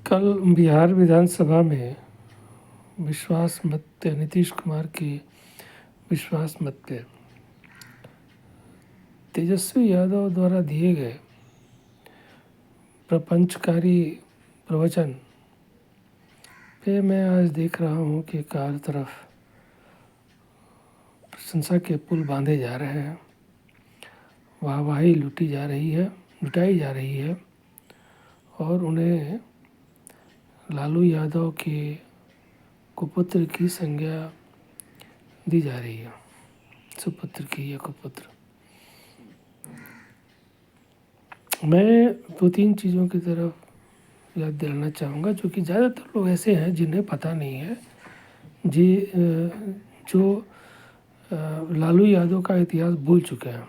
कल बिहार विधानसभा में विश्वास मत पे नीतीश कुमार के विश्वास मत पे तेजस्वी यादव द्वारा दिए गए प्रपंचकारी प्रवचन पे मैं आज देख रहा हूँ कि चारों तरफ प्रशंसा के पुल बांधे जा रहे हैं, वाहवाही लुटाई जा रही है और उन्हें लालू यादव के कुपुत्र की संज्ञा दी जा रही है, सुपुत्र की या कुपुत्र। मैं दो तीन चीज़ों की तरफ याद दिलाना चाहूँगा, जो कि ज़्यादातर लोग ऐसे हैं जिन्हें पता नहीं है जो लालू यादव का इतिहास भूल चुके हैं।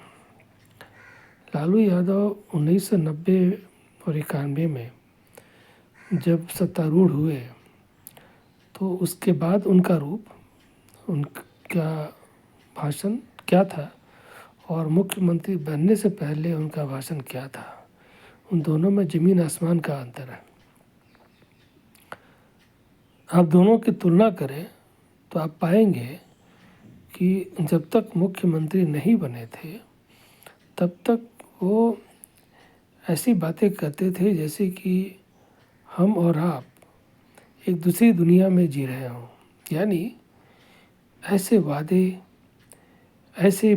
लालू यादव 1990 और 91 में जब सत्तारूढ़ हुए तो उसके बाद उनका रूप, उनका भाषण क्या था और मुख्यमंत्री बनने से पहले उनका भाषण क्या था, उन दोनों में ज़मीन आसमान का अंतर है। आप दोनों की तुलना करें तो आप पाएंगे कि जब तक मुख्यमंत्री नहीं बने थे तब तक वो ऐसी बातें करते थे जैसे कि हम और आप एक दूसरी दुनिया में जी रहे हों। यानी ऐसे वादे, ऐसे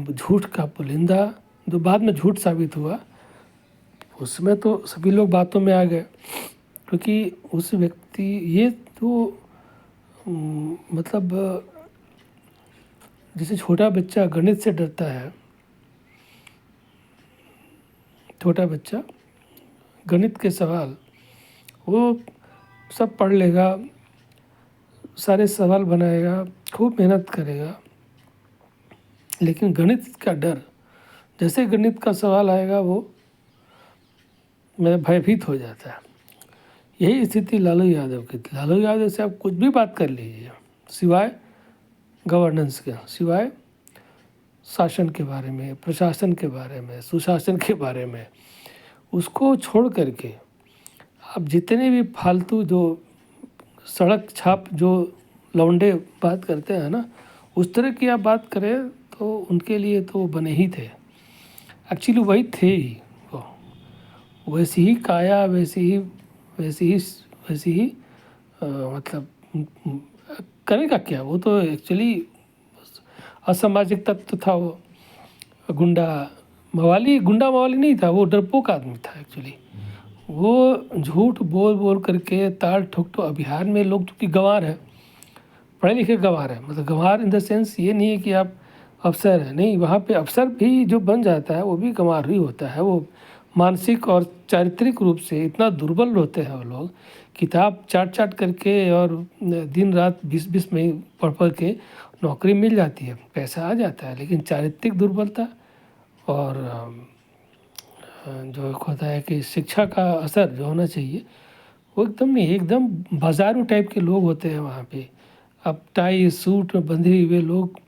झूठ का पुलिंदा जो बाद में झूठ साबित हुआ, उसमें तो सभी लोग बातों में आ गए, क्योंकि उस व्यक्ति ये तो मतलब जैसे छोटा बच्चा गणित से डरता है, छोटा बच्चा गणित के सवाल वो सब पढ़ लेगा, सारे सवाल बनाएगा, खूब मेहनत करेगा, लेकिन गणित का डर, जैसे गणित का सवाल आएगा वो भयभीत हो जाता है। यही स्थिति लालू यादव की थी। लालू यादव से आप कुछ भी बात कर लीजिए, सिवाय गवर्नेंस के, सिवाय शासन के बारे में, प्रशासन के बारे में, सुशासन के बारे में, उसको छोड़ करके आप जितने भी फालतू जो सड़क छाप जो लौंडे बात करते हैं ना, उस तरह की आप बात करें तो उनके लिए तो बने ही थे, एक्चुअली वही थे ही। वो वैसी ही काया, वैसी ही मतलब करेगा क्या, वो तो एक्चुअली असामाजिक तत्व था। वो गुंडा मवाली नहीं था, वो डरपोक आदमी था एक्चुअली। वो झूठ बोल करके ताल ठोक, तो बिहार में लोग चूँकि गंवार है, पढ़े लिखे गंवार है, मतलब गंवार इन द सेंस ये नहीं है कि आप अफसर हैं, नहीं, वहाँ पे अफसर भी जो बन जाता है वो भी गंवार ही होता है। वो मानसिक और चारित्रिक रूप से इतना दुर्बल होते हैं वो लोग, किताब चाट करके और दिन रात 20 में पढ़ के नौकरी मिल जाती है, पैसा आ जाता है, लेकिन चारित्रिक दुर्बलता और जो होता है कि शिक्षा का असर जो होना चाहिए वो एकदम नहीं, एकदम बाजारू टाइप के लोग होते हैं वहाँ पे। अब टाई सूट में बंधे हुए लोग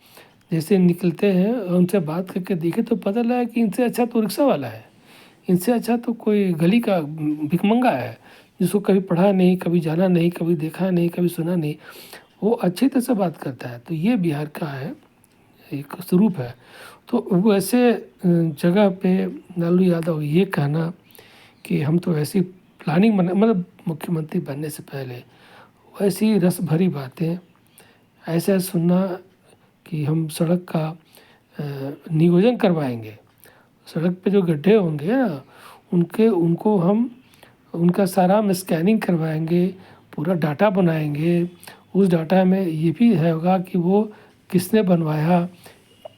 जैसे निकलते हैं, उनसे बात करके देखे तो पता लगा कि इनसे अच्छा तो रिक्शा वाला है, इनसे अच्छा तो कोई गली का भिखमंगा है, जिसको कभी पढ़ा नहीं, कभी जाना नहीं, कभी देखा नहीं, कभी सुना नहीं, वो अच्छी तरह से बात करता है। तो ये बिहार का है एक स्वरूप है। तो वैसे जगह पे लालू यादव ये कहना कि हम तो ऐसी प्लानिंग बना, मतलब मुख्यमंत्री बनने से पहले वैसी रस भरी बातें, ऐसा सुनना कि हम सड़क का नियोजन करवाएंगे, सड़क पे जो गड्ढे होंगे ना उनको हम उनका सारा हम स्कैनिंग करवाएंगे, पूरा डाटा बनाएंगे, उस डाटा में ये भी होगा कि वो किसने बनवाया,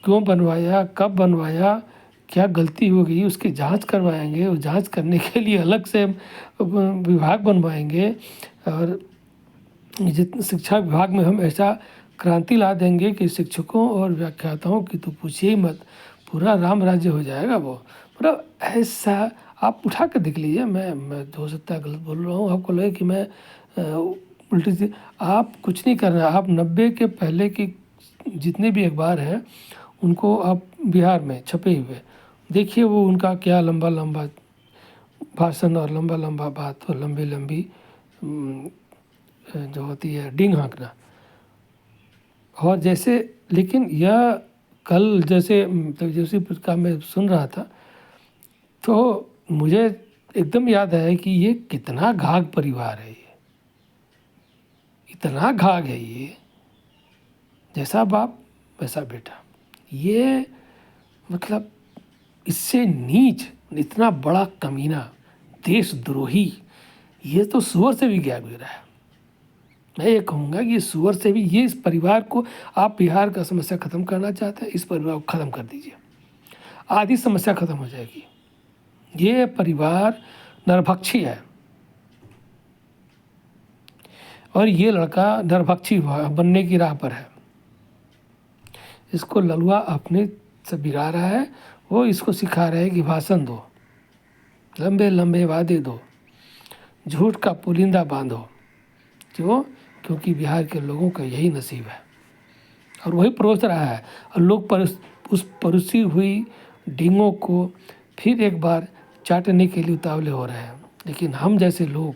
क्यों बनवाया, कब बनवाया, क्या गलती हो गई, उसकी जांच करवाएंगे। और जांच करने के लिए अलग से विभाग बनवाएंगे, और शिक्षा विभाग में हम ऐसा क्रांति ला देंगे कि शिक्षकों और व्याख्याताओं की तो पूछिए ही मत, पूरा राम राज्य हो जाएगा। वो मतलब ऐसा आप उठा कर देख लीजिए। मैं हो सकता है गलत बोल रहा हूँ, आपको लगे कि मैं उल्टी सी, आप कुछ नहीं करना, आप 90 के पहले की जितने भी अखबार हैं उनको आप बिहार में छपे हुए देखिए, वो उनका क्या लंबा भाषण और लंबा लंबा बात और लंबी लंबी जो होती है डींग हाँकना। और जैसे लेकिन यह कल जैसे तो जैसे का मैं सुन रहा था तो मुझे एकदम याद आया कि ये कितना घाघ परिवार है, ये इतना घाघ है ये, जैसा बाप वैसा बेटा। ये मतलब इससे नीच इतना बड़ा कमीना देशद्रोही ये तो सूअर से भी गया गुजरा है। मैं ये कहूँगा कि सूअर से भी ये इस परिवार को आप बिहार का समस्या ख़त्म करना चाहते हैं, इस परिवार को ख़त्म कर दीजिए, आधी समस्या ख़त्म हो जाएगी। ये परिवार नरभक्षी है और ये लड़का नरभक्षी बनने की राह पर है। इसको ललुआ अपने से बिगा रहा है, वो इसको सिखा रहा है कि भाषण दो, लंबे लंबे वादे दो, झूठ का पुलिंदा बांधो। क्यों? क्योंकि बिहार के लोगों का यही नसीब है और वही परोस रहा है। और लोग उस परोसी हुई डींगों को फिर एक बार चाटने के लिए उतावले हो रहे हैं। लेकिन हम जैसे लोग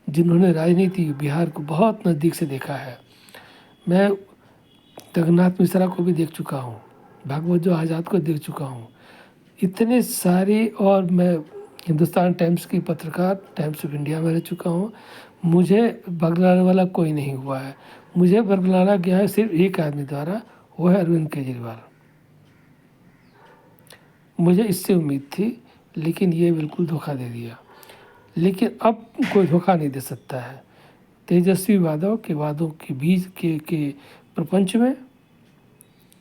जिन्होंने राजनीति बिहार को बहुत नज़दीक से देखा है, मैं जगन्नाथ मिश्रा को भी देख चुका हूँ, भागवत जो आज़ाद को देख चुका हूँ, इतने सारे, और मैं हिंदुस्तान टाइम्स की पत्रकार, टाइम्स ऑफ इंडिया में रह चुका हूँ। मुझे बरगलाने वाला कोई नहीं हुआ है। मुझे बरगलाना गया है सिर्फ एक आदमी द्वारा, वो है अरविंद केजरीवाल। मुझे इससे उम्मीद थी, लेकिन ये बिल्कुल धोखा दे दिया। लेकिन अब कोई धोखा नहीं दे सकता है। तेजस्वी वादों के बीच के प्रपंच में,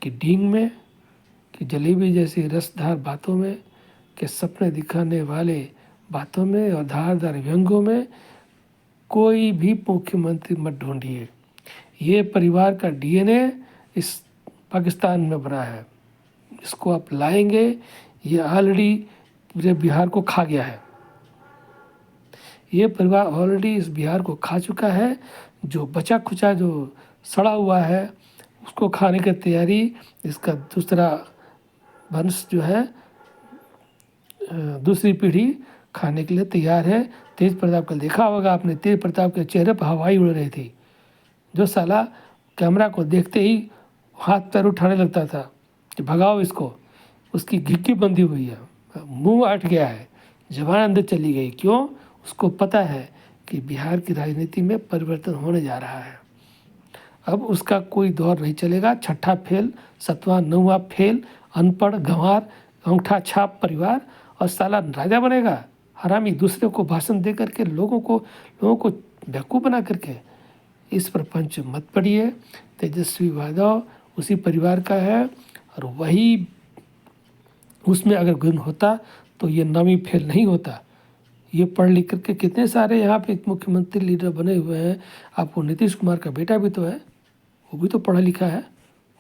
कि डींग में, कि जलेबी जैसी रसधार बातों में, के सपने दिखाने वाले बातों में और धारदार व्यंगों में कोई भी मुख्यमंत्री मत ढूंढिए। ये परिवार का डीएनए इस पाकिस्तान में बना है, इसको आप लाएंगे। ये ऑलरेडी पूरे बिहार को खा गया है, ये परिवार ऑलरेडी इस बिहार को खा चुका है। जो बचा खुचा जो सड़ा हुआ है उसको खाने की तैयारी इसका दूसरा वंश जो है, दूसरी पीढ़ी खाने के लिए तैयार है। तेज प्रताप का देखा होगा आपने, तेज प्रताप के चेहरे पर हवाई उड़ रही थी, जो साला कैमरा को देखते ही हाथ पैर उठाने लगता था कि भगाओ इसको। उसकी घिक्की बंधी हुई है, मुंह अट गया है, जबान अंदर चली गई। क्यों? उसको पता है कि बिहार की राजनीति में परिवर्तन होने जा रहा है। अब उसका कोई दौर नहीं चलेगा। छठा फेल, सतवां नौवां फेल, अनपढ़ गंवार अंगूठा छाप परिवार, और साला राजा बनेगा हरामी, दूसरे को भाषण दे करके लोगों को बेवकूफ़ बना करके। इस प्रपंच मत पड़िए। तेजस्वी यादव उसी परिवार का है और वही उसमें अगर गुण होता तो ये नामी फेल नहीं होता। ये पढ़ लिख करके कितने सारे यहाँ पे मुख्यमंत्री लीडर बने हुए हैं। आपको नीतीश कुमार का बेटा भी तो है, वो भी तो पढ़ा लिखा है,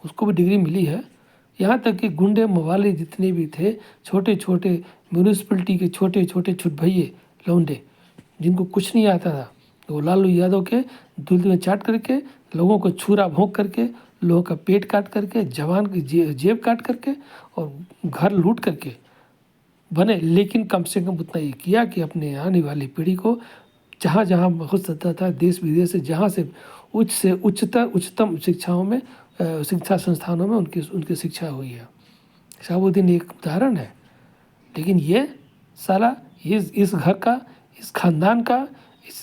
उसको भी डिग्री मिली है। यहाँ तक कि गुंडे मवाले जितने भी थे, छोटे छोटे म्यूनिसिपलिटी के छोटे छोटे छुटभैये लौंडे जिनको कुछ नहीं आता था, वो लालू यादव के दूध में चाट करके, लोगों को छुरा भोंक करके, लोगों का पेट काट करके, जवान की जेब काट करके और घर लूट करके बने। लेकिन कम से कम उतना ये किया कि अपने आने वाली पीढ़ी को जहाँ जहाँ हो सकता था, देश विदेश से जहाँ से उच्चतम शिक्षाओं में, शिक्षा संस्थानों में उनकी शिक्षा हुई है। शहाबुद्दीन एक उदाहरण है। लेकिन ये साला इस घर का, इस खानदान का,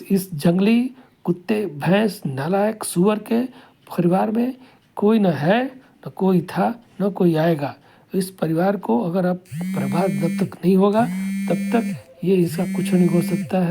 इस जंगली कुत्ते भैंस नालायक सुअर के परिवार में कोई न है, न कोई था, न कोई आएगा। इस परिवार को अगर आप बर्बाद जब तक नहीं होगा तब तक ये इसका कुछ नहीं हो सकता है।